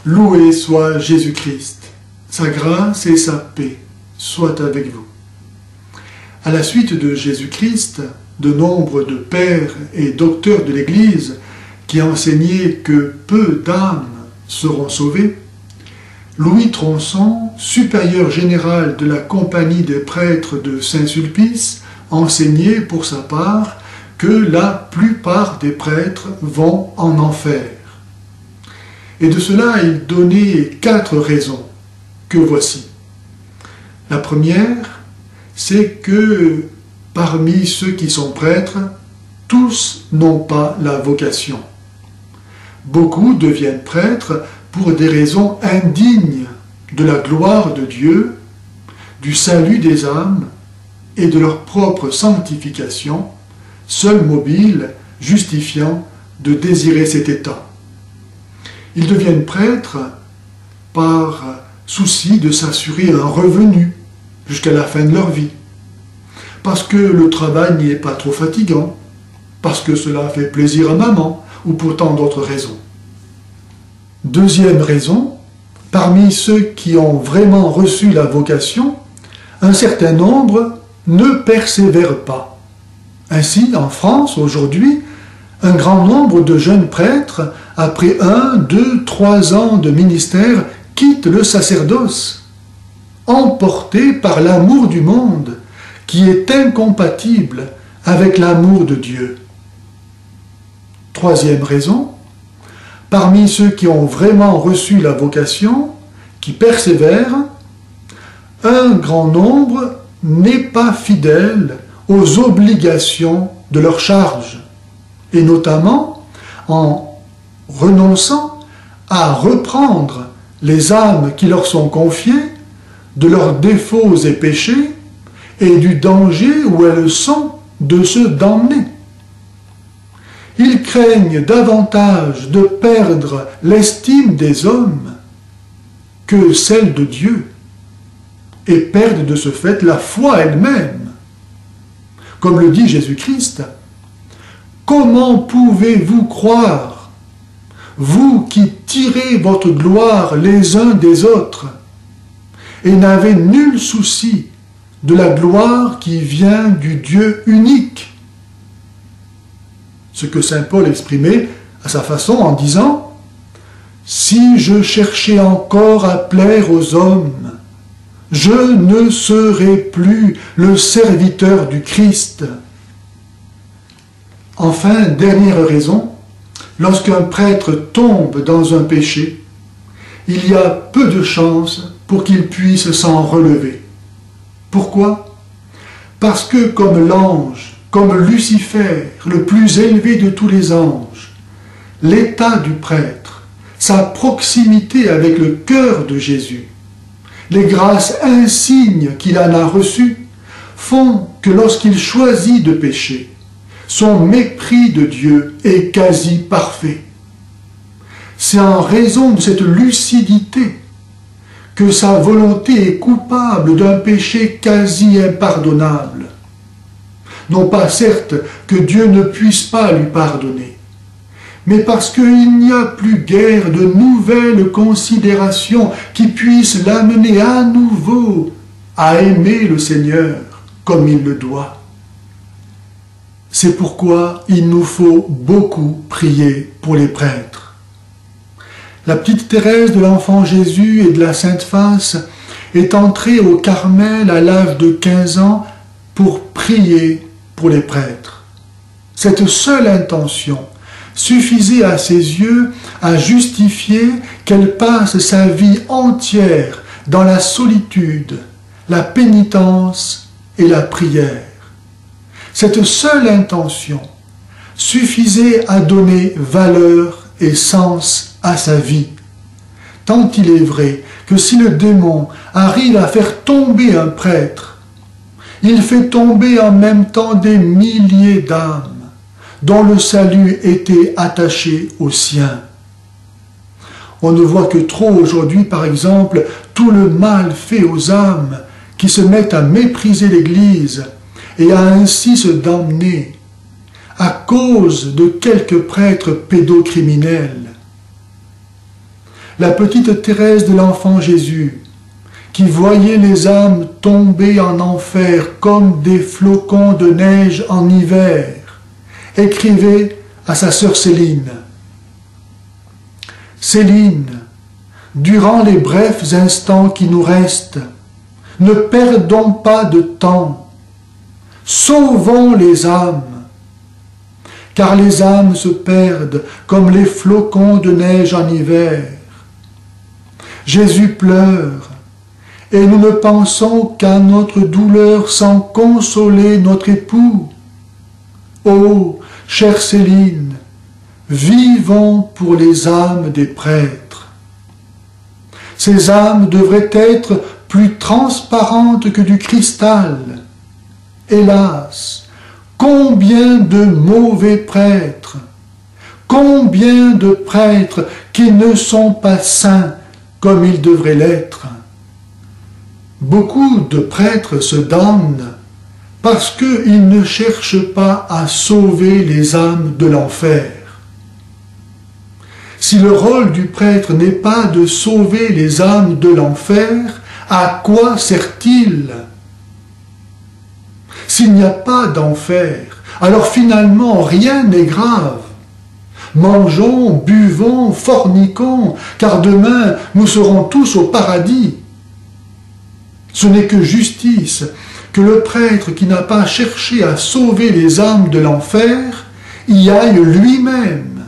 Loué soit Jésus-Christ, sa grâce et sa paix soient avec vous. À la suite de Jésus-Christ, de nombre de pères et docteurs de l'Église qui enseignaient que peu d'âmes seront sauvées, Louis Tronçon, supérieur général de la Compagnie des prêtres de Saint-Sulpice, enseignait pour sa part que la plupart des prêtres vont en enfer. Et de cela, il donnait 4 raisons, que voici. La première, c'est que parmi ceux qui sont prêtres, tous n'ont pas la vocation. Beaucoup deviennent prêtres pour des raisons indignes de la gloire de Dieu, du salut des âmes et de leur propre sanctification, seul mobile justifiant de désirer cet état. Ils deviennent prêtres par souci de s'assurer un revenu jusqu'à la fin de leur vie, parce que le travail n'y est pas trop fatigant, parce que cela fait plaisir à maman, ou pour tant d'autres raisons. Deuxième raison, parmi ceux qui ont vraiment reçu la vocation, un certain nombre ne persévèrent pas. Ainsi, en France, aujourd'hui, un grand nombre de jeunes prêtres, après 1, 2, 3 ans de ministère, quittent le sacerdoce, emportés par l'amour du monde, qui est incompatible avec l'amour de Dieu. Troisième raison, parmi ceux qui ont vraiment reçu la vocation, qui persévèrent, un grand nombre n'est pas fidèle aux obligations de leur charge, et notamment en renonçant à reprendre les âmes qui leur sont confiées de leurs défauts et péchés et du danger où elles sont de se damner. Ils craignent davantage de perdre l'estime des hommes que celle de Dieu et perdent de ce fait la foi elle-même. Comme le dit Jésus-Christ, « Comment pouvez-vous croire, vous qui tirez votre gloire les uns des autres et n'avez nul souci de la gloire qui vient du Dieu unique ?» Ce que saint Paul exprimait à sa façon en disant « Si je cherchais encore à plaire aux hommes, je ne serai plus le serviteur du Christ. » Enfin, dernière raison, lorsqu'un prêtre tombe dans un péché, il y a peu de chances pour qu'il puisse s'en relever. Pourquoi? Parce que comme l'ange, comme Lucifer, le plus élevé de tous les anges, l'état du prêtre, sa proximité avec le cœur de Jésus, les grâces insignes qu'il en a reçues, font que lorsqu'il choisit de pécher, son mépris de Dieu est quasi parfait. C'est en raison de cette lucidité que sa volonté est coupable d'un péché quasi impardonnable. Non pas certes que Dieu ne puisse pas lui pardonner, mais parce qu'il n'y a plus guère de nouvelles considérations qui puissent l'amener à nouveau à aimer le Seigneur comme il le doit. C'est pourquoi il nous faut beaucoup prier pour les prêtres. La petite Thérèse de l'Enfant Jésus et de la Sainte Face est entrée au Carmel à l'âge de 15 ans pour prier pour les prêtres. Cette seule intention suffisait à ses yeux à justifier qu'elle passe sa vie entière dans la solitude, la pénitence et la prière. Cette seule intention suffisait à donner valeur et sens à sa vie, tant il est vrai que si le démon arrive à faire tomber un prêtre, il fait tomber en même temps des milliers d'âmes dont le salut était attaché au sien. On ne voit que trop aujourd'hui, par exemple, tout le mal fait aux âmes qui se mettent à mépriser l'Église et à ainsi se damner à cause de quelques prêtres pédocriminels. La petite Thérèse de l'Enfant Jésus, qui voyait les âmes tomber en enfer comme des flocons de neige en hiver, écrivait à sa sœur Céline. Céline, durant les brefs instants qui nous restent, ne perdons pas de temps. Sauvons les âmes, car les âmes se perdent comme les flocons de neige en hiver. Jésus pleure, et nous ne pensons qu'à notre douleur sans consoler notre époux. Ô, chère Céline, vivons pour les âmes des prêtres. Ces âmes devraient être plus transparentes que du cristal. Hélas, combien de mauvais prêtres, combien de prêtres qui ne sont pas saints comme ils devraient l'être. Beaucoup de prêtres se damnent parce qu'ils ne cherchent pas à sauver les âmes de l'enfer. Si le rôle du prêtre n'est pas de sauver les âmes de l'enfer, à quoi sert-il? S'il n'y a pas d'enfer, alors finalement rien n'est grave. Mangeons, buvons, forniquons, car demain nous serons tous au paradis. Ce n'est que justice que le prêtre qui n'a pas cherché à sauver les âmes de l'enfer y aille lui-même.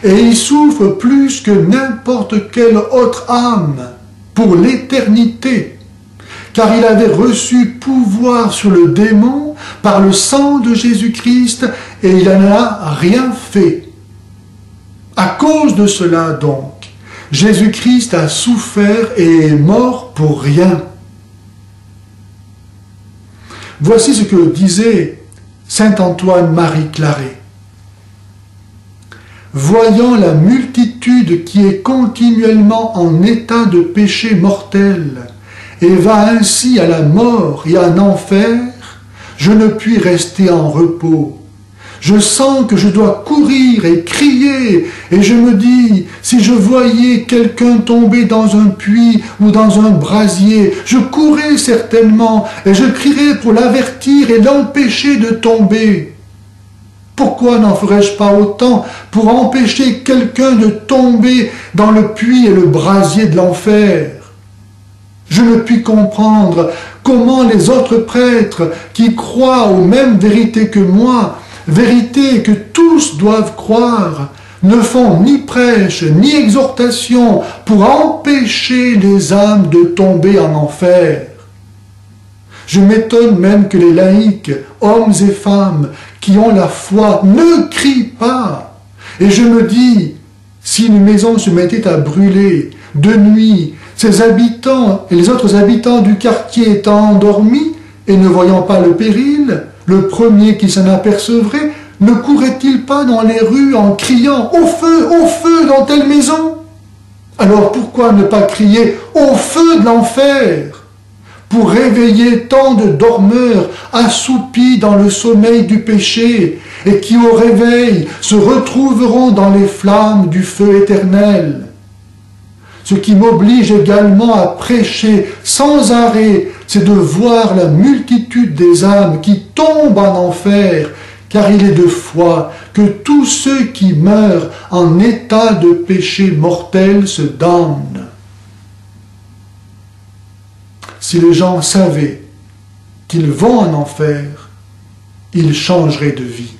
Et il souffre plus que n'importe quelle autre âme pour l'éternité, car il avait reçu pouvoir sur le démon par le sang de Jésus-Christ et il n'en a rien fait. À cause de cela donc, Jésus-Christ a souffert et est mort pour rien. Voici ce que disait saint Antoine-Marie Claret. Voyant la multitude qui est continuellement en état de péché mortel et va ainsi à la mort et à l'enfer, je ne puis rester en repos. Je sens que je dois courir et crier, et je me dis, si je voyais quelqu'un tomber dans un puits ou dans un brasier, je courrais certainement, et je crierais pour l'avertir et l'empêcher de tomber. Pourquoi n'en ferais-je pas autant pour empêcher quelqu'un de tomber dans le puits et le brasier de l'enfer? Je ne puis comprendre comment les autres prêtres qui croient aux mêmes vérités que moi, vérités que tous doivent croire, ne font ni prêche ni exhortation pour empêcher les âmes de tomber en enfer. Je m'étonne même que les laïcs, hommes et femmes, qui ont la foi, ne crient pas. Et je me dis, si une maison se mettait à brûler de nuit, ses habitants et les autres habitants du quartier étant endormis et ne voyant pas le péril, le premier qui s'en apercevrait, ne courrait-il pas dans les rues en criant « Au feu dans telle maison ?» Alors pourquoi ne pas crier « Au feu de l'enfer » pour réveiller tant de dormeurs assoupis dans le sommeil du péché et qui au réveil se retrouveront dans les flammes du feu éternel. Ce qui m'oblige également à prêcher sans arrêt, c'est de voir la multitude des âmes qui tombent en enfer, car il est de foi que tous ceux qui meurent en état de péché mortel se damnent. Si les gens savaient qu'ils vont en enfer, ils changeraient de vie.